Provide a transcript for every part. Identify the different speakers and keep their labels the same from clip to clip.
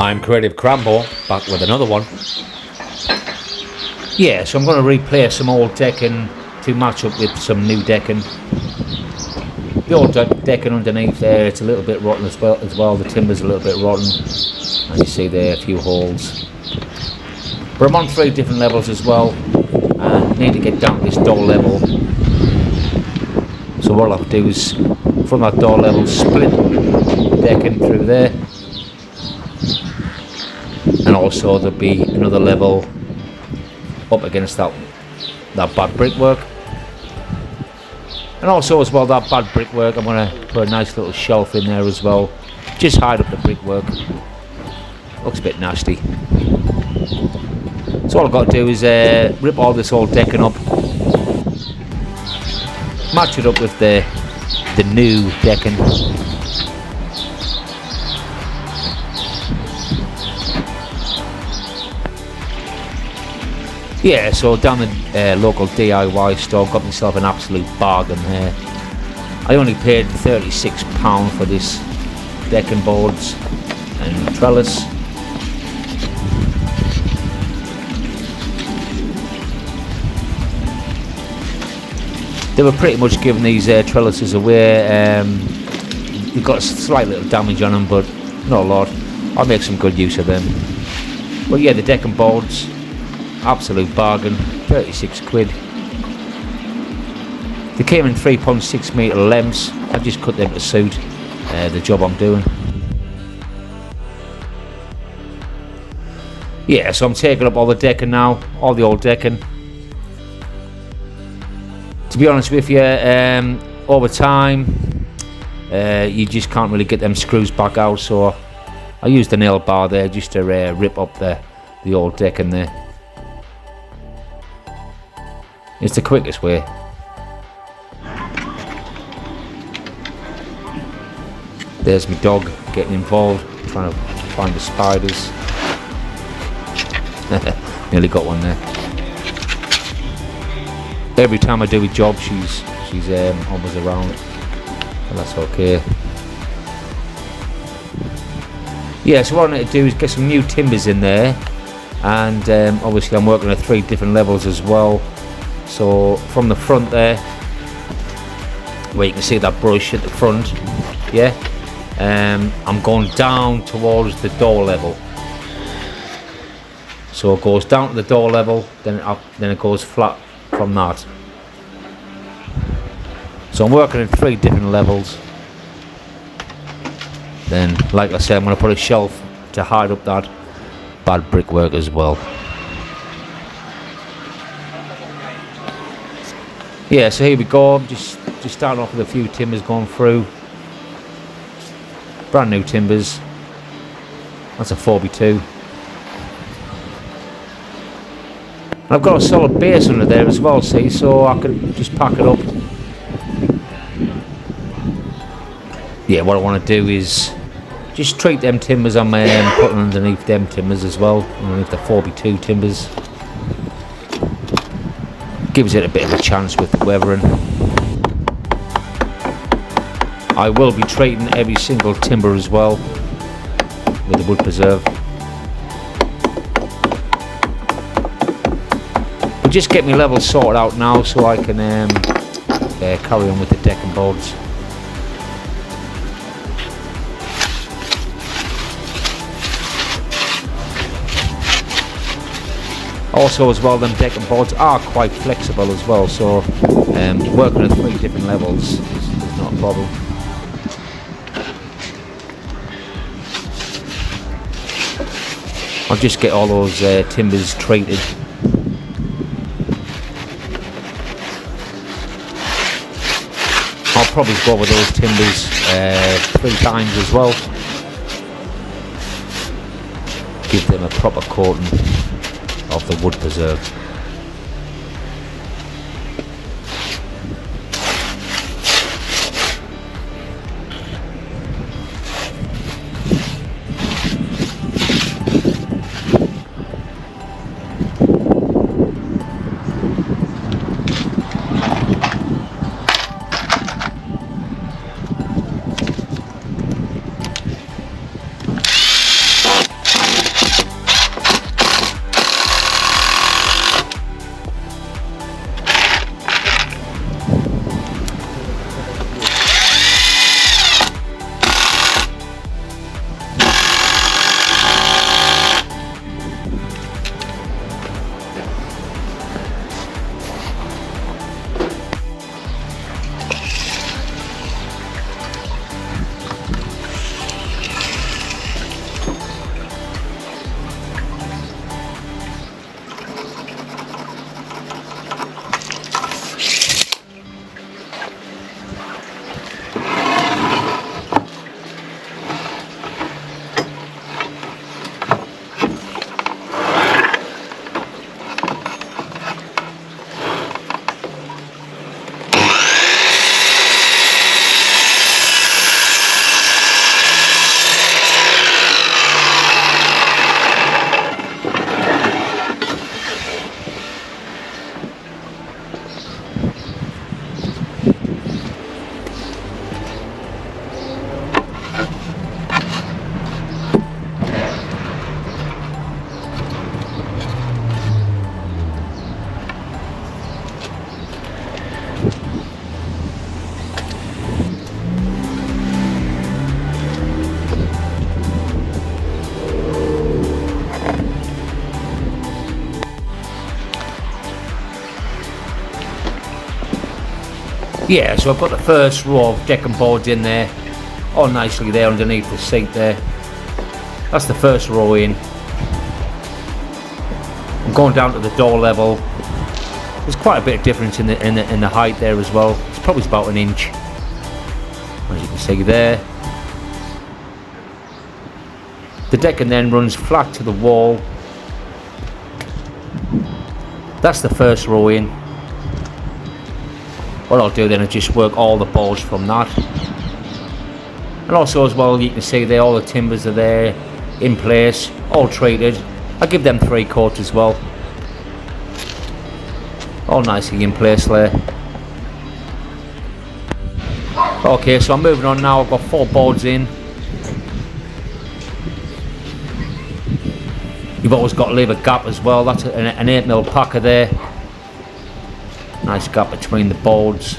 Speaker 1: I'm Creative Crambo, back with another one. Yeah, so I'm going to replace some old decking to match up with some new decking. The old decking underneath there, it's a little bit rotten as well. The timber's a little bit rotten, and you see there a few holes. But I'm on 3 different levels as well, and need to get down to this door level. So what I'll have to do is, from that door level, split the decking through there. And also there'll be another level up against that bad brickwork. And also as well, that bad brickwork, I'm going to put a nice little shelf in there as well. Just hide up the brickwork. Looks a bit nasty. So all I've got to do is rip all this old decking up, match it up with the new decking. Yeah, so down the local DIY store, got myself an absolute bargain here. I only paid £36 for this decking boards and trellis. They were pretty much giving these trellises away. You've got a slight little damage on them, but not a lot. I'll make some good use of them. But yeah, the decking boards, absolute bargain, 36 quid. They came in 3.6 metre lengths. I've just cut them to suit the job I'm doing. Yeah, so I'm taking up all the decking now, all the old decking. To be honest with you, over time, you just can't really get them screws back out, so I used the nail bar there just to rip up the old decking there. It's the quickest way. There's my dog getting involved, trying to find the spiders. Nearly got one there. Every time I do a job, she's always around, and that's okay. Yeah, so what I need to do is get some new timbers in there, and obviously I'm working at 3 different levels as well. So from the front there, where you can see that brush at the front, yeah, I'm going down towards the door level. So it goes down to the door level, then it goes flat from that. So I'm working in 3 different levels. Then, like I said, I'm going to put a shelf to hide up that bad brickwork as well. Yeah, so here we go. I'm just starting off with a few timbers going through. Brand new timbers. That's a 4x2. And I've got a solid base under there as well, see, so I can just pack it up. Yeah, what I want to do is just treat them timbers I'm putting underneath them timbers as well, underneath the 4x2 timbers. Gives it a bit of a chance with the weathering. I will be treating every single timber as well with the wood preserve. But just get my levels sorted out now so I can carry on with the decking boards. Also as well, them decking boards are quite flexible as well, so working at 3 different levels is not a problem. I'll just get all those timbers treated. I'll probably go over those timbers 3 times as well. Give them a proper coating of the wood preserve. Yeah, so I've got the first row of decking boards in there, all nicely there underneath the seat there. That's the first row in. I'm going down to the door level. There's quite a bit of difference in the height there as well. It's probably about an inch, as you can see there. The decking then runs flat to the wall. That's the first row in. What I'll do then is just work all the boards from that. And also as well, you can see there all the timbers are there in place, all treated. I'll give them 3 coats as well. All nicely in place there. Okay, so I'm moving on now. I've got 4 boards in. You've always got to leave a gap as well. That's an 8mm packer there. Nice gap between the boards.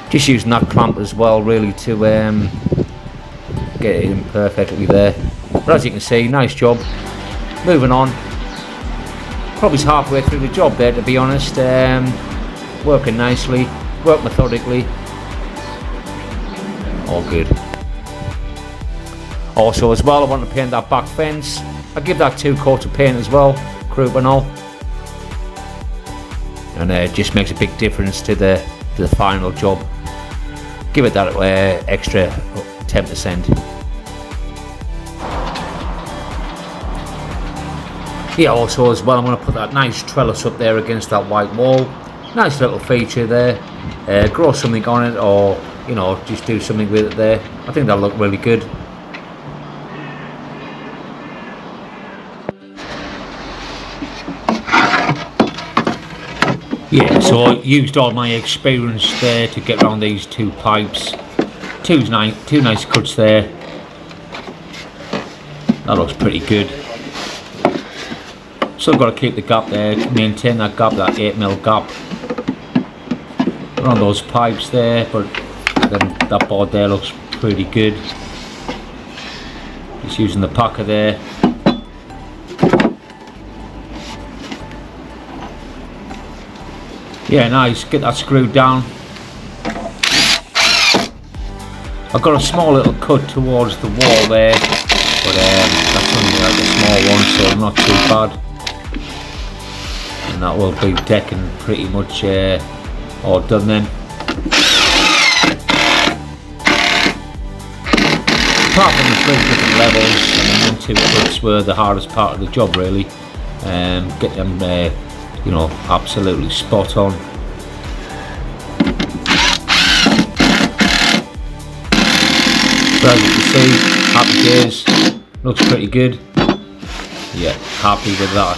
Speaker 1: Just using that clamp as well, really, to get it in perfectly there. But as you can see, nice job. Moving on. Probably halfway through the job there, to be honest. Working nicely, work methodically. All good. Also as well, I want to paint that back fence. I'll give that 2 coats of paint as well, croup and all. And it just makes a big difference to the final job. Give it that extra 10%. Yeah, also as well, I'm going to put that nice trellis up there against that white wall. Nice little feature there. Grow something on it, or you know, just do something with it there. I think that'll look really good. Yeah, so I used all my experience there to get around these 2 pipes. Two nice cuts there. That looks pretty good. Still got to keep the gap there, maintain that gap, that 8mm gap around those pipes there, but then that board there looks pretty good. Just using the packer there. Yeah, nice, get that screwed down. I've got a small little cut towards the wall there, but that's only like a small one, so not too bad. And that will be decking pretty much all done then. Apart from the 3 different levels, and then 2 cuts were the hardest part of the job really. Get them you know, absolutely spot on. So as you can see, happy days, looks pretty good. Yeah, happy with that.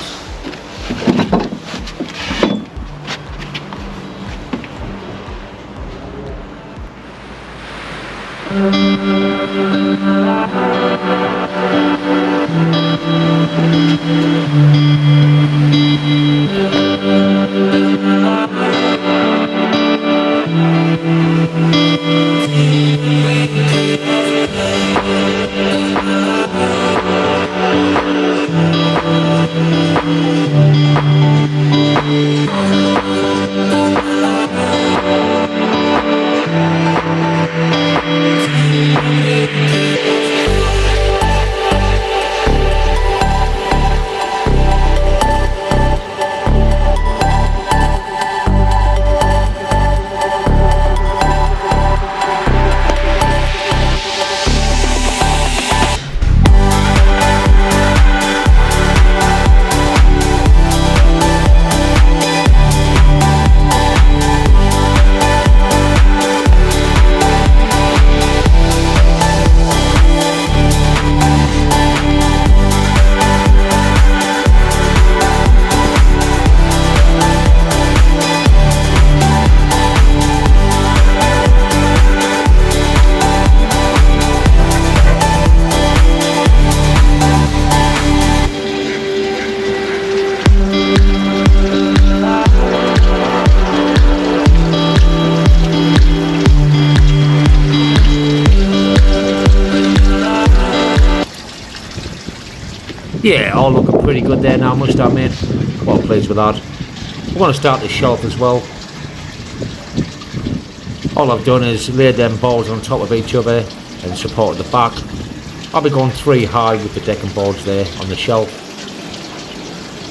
Speaker 1: Yeah, all looking pretty good there now, must I admit. Well pleased with that. We're going to start the shelf as well. All I've done is laid them boards on top of each other and supported the back. I'll be going 3 high with the decking boards there on the shelf.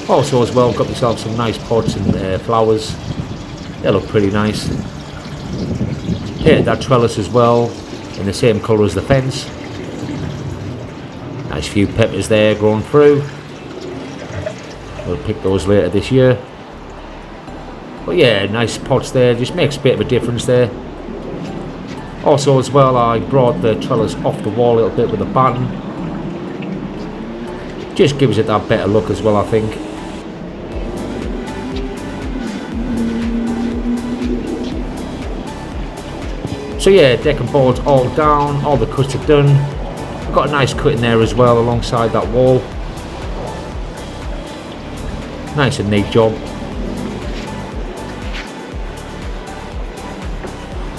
Speaker 1: Also as well, got myself some nice pots and flowers. They look pretty nice. Painted that trellis as well in the same colour as the fence. Nice few peppers there growing through. We'll pick those later this year. But yeah, nice pots there, just makes a bit of a difference there. Also as well, I brought the trellis off the wall a little bit with a batten. Just gives it that better look as well, I think. So yeah, decking boards all down, all the cuts are done. Got a nice cut in there as well alongside that wall. Nice and neat job.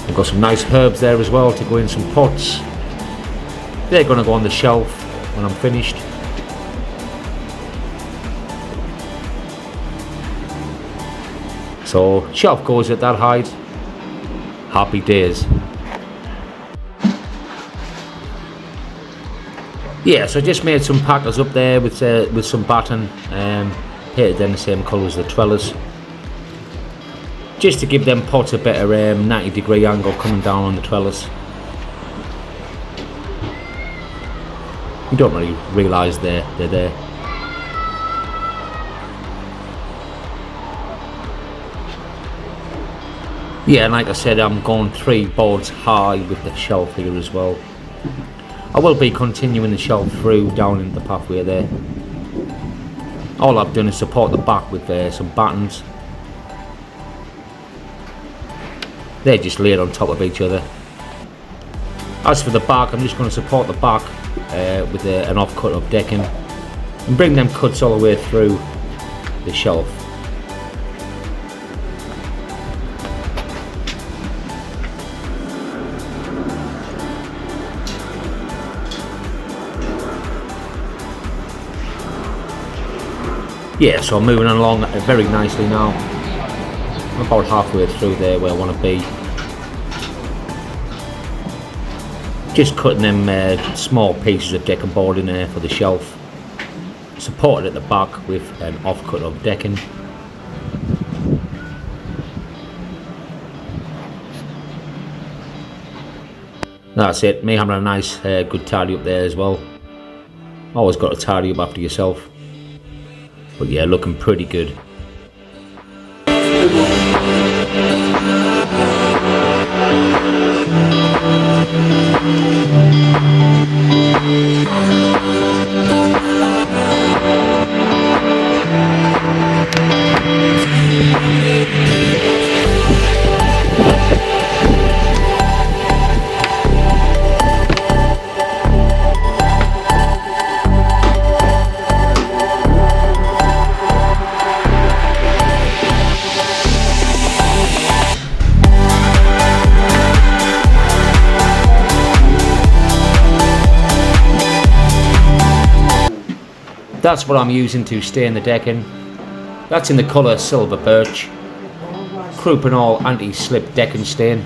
Speaker 1: We've got some nice herbs there as well to go in some pots. They're going to go on the shelf when I'm finished. So shelf goes at that height. Happy days. Yeah, so I just made some packers up there with some batten, painted in the same colour as the trellis, just to give them pots a better 90-degree angle coming down on the trellis. You don't really realise they're there. Yeah, and like I said, I'm going 3 boards high with the shelf here as well. I will be continuing the shelf through down into the pathway there. All I've done is support the back with some battens. They're just laid on top of each other. As for the back, I'm just going to support the back with an off-cut of decking and bring them cuts all the way through the shelf. Yeah, so I'm moving along very nicely now. I'm about halfway through there where I want to be. Just cutting them small pieces of decking board in there for the shelf. Supported at the back with an offcut of decking. That's it, me having a nice good tidy up there as well. Always got to tidy up after yourself. But yeah, looking pretty good. That's what I'm using to stain the decking. That's in the colour Silver Birch. Croup and all anti-slip decking stain.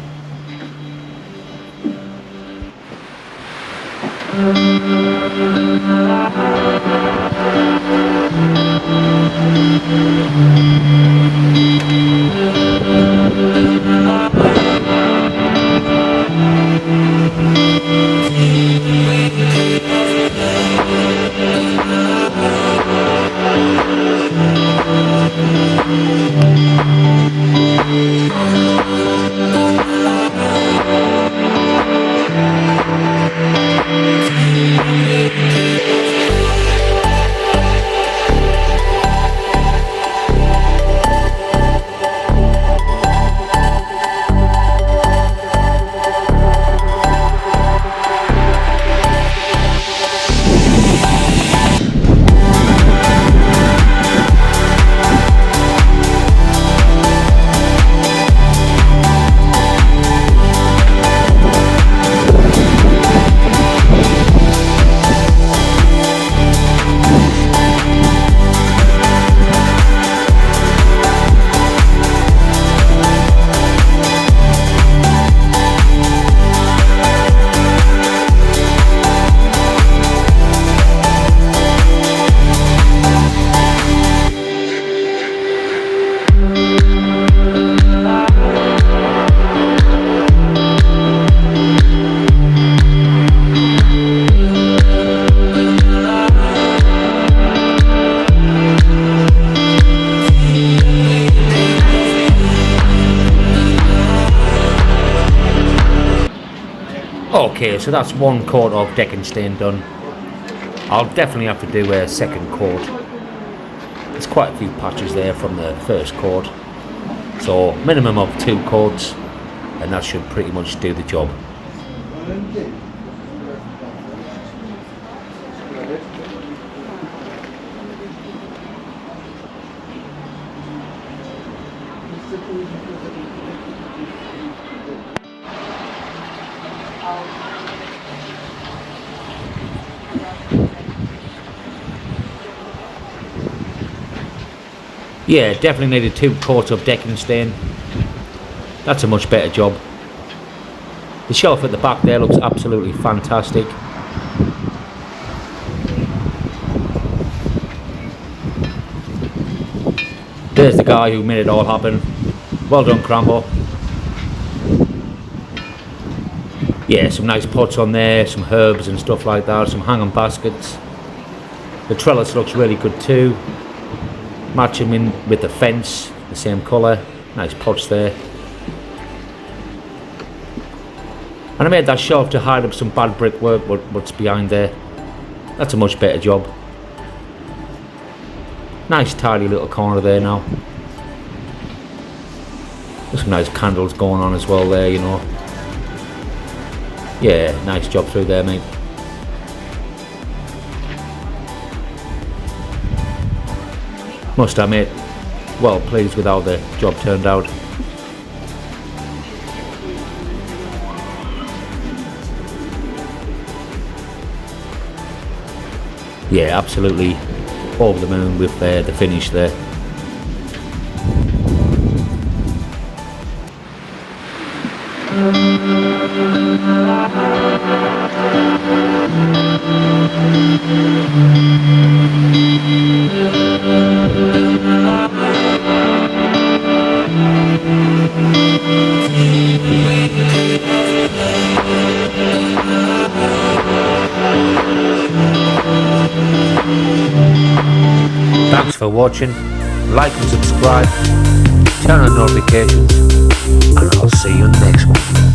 Speaker 1: Okay, so that's one coat of decking stain done. I'll definitely have to do a second coat. There's quite a few patches there from the first coat. So minimum of 2 coats, and that should pretty much do the job. Yeah, definitely needed 2 coats of decking stain. That's a much better job. The shelf at the back there looks absolutely fantastic. There's the guy who made it all happen. Well done, Crambo. Yeah, some nice pots on there, some herbs and stuff like that, some hanging baskets. The trellis looks really good too. Matching in with the fence, the same colour. Nice pots there. And I made that shelf to hide up some bad brickwork, what's behind there. That's a much better job. Nice tidy little corner there now. There's some nice candles going on as well there, you know. Yeah, nice job through there, mate. Must admit, well pleased with how the job turned out. Yeah, absolutely over the moon with the finish there. Thanks for watching, like and subscribe, turn on notifications, and I'll see you in the next one.